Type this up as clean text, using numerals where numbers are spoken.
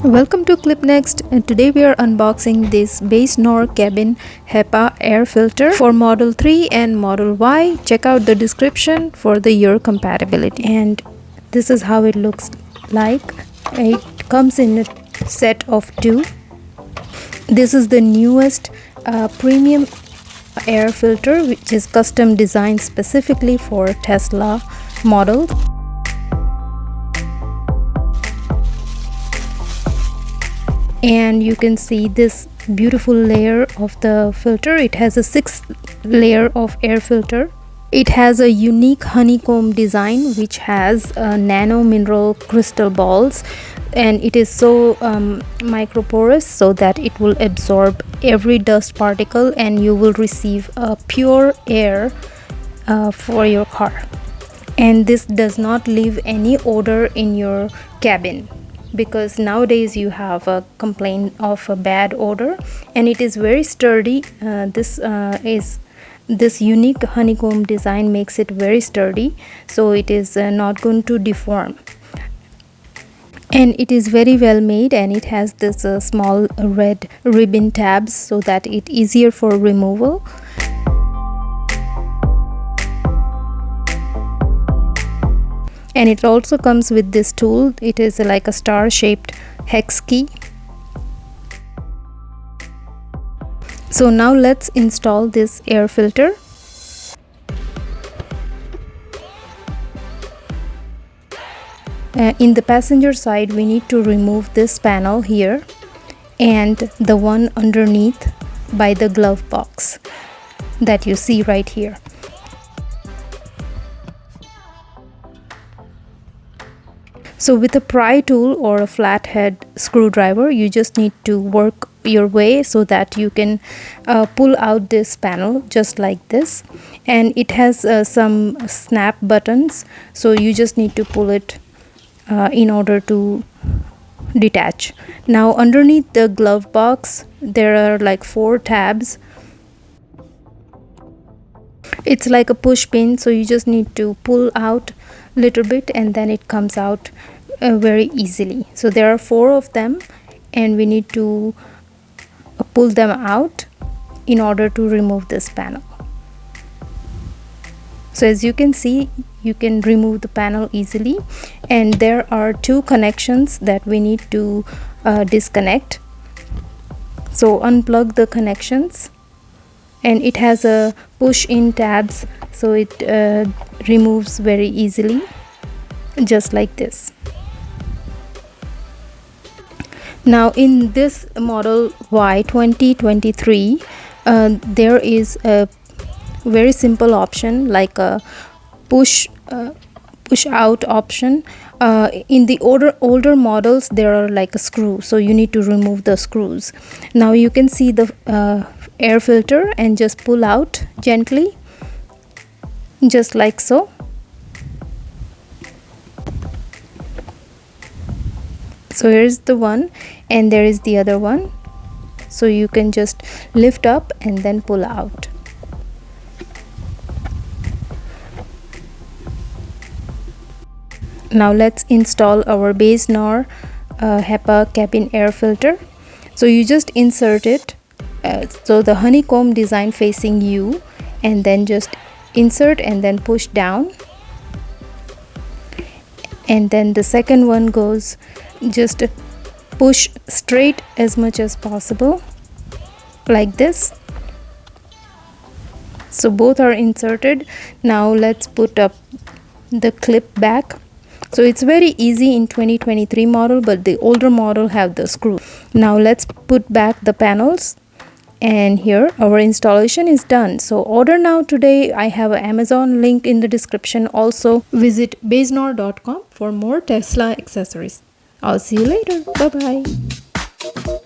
Welcome to ClipNext, and today we are unboxing this Bassnor cabin HEPA air filter for Model 3 and Model Y. Check out the description for the year compatibility. And this is how it looks like. It comes in a set of two. This is the newest premium air filter, which is custom designed specifically for Tesla model. And you can see this beautiful layer of the filter. It has a 6-layer of air filter. It has a unique honeycomb design which has nano mineral crystal balls, and it is so microporous so that it will absorb every dust particle and you will receive pure air for your car. And this does not leave any odor in your cabin, because nowadays you have a complaint of a bad odor, and it is very sturdy. This unique honeycomb design makes it very sturdy, so it is not going to deform. And it is very well made, and it has this small red ribbon tabs so that it's easier for removal. And it also comes with this tool. It is like a star shaped hex key. So now let's install this air filter. In the passenger side, we need to remove this panel here and the one underneath by the glove box that you see right here. So with a pry tool or a flathead screwdriver, you just need to work your way so that you can pull out this panel just like this. And it has some snap buttons, so you just need to pull it in order to detach. Now underneath the glove box, there are like 4 tabs. It's like a push pin, so you just need to pull out a little bit and then it comes out very easily. So there are 4 of them, and we need to pull them out in order to remove this panel. So as you can see, you can remove the panel easily, and there are 2 connections that we need to disconnect. So unplug the connections, and it has a push in tabs, so it removes very easily, just like this. Now in this Model Y 2023, there is a very simple option like a push out option. In the older models, there are like a screw, so you need to remove the screws. Now you can see the air filter and just pull out gently, just like so. So here's the one, and there is the other one, so you can just lift up and then pull out. Now let's install our Bassnor HEPA cabin air filter. So you just insert it, so the honeycomb design facing you, and then just insert and then push down. And then the second one goes, just push straight as much as possible, like this. So both are inserted. Now let's put up the clip back. So it's very easy in 2023 model, but the older model have the screw. Now let's put back the panels, and here our installation is done. So order now today. I have an Amazon link in the description. Also visit bassnor.com for more Tesla accessories. I'll see you later. Bye bye.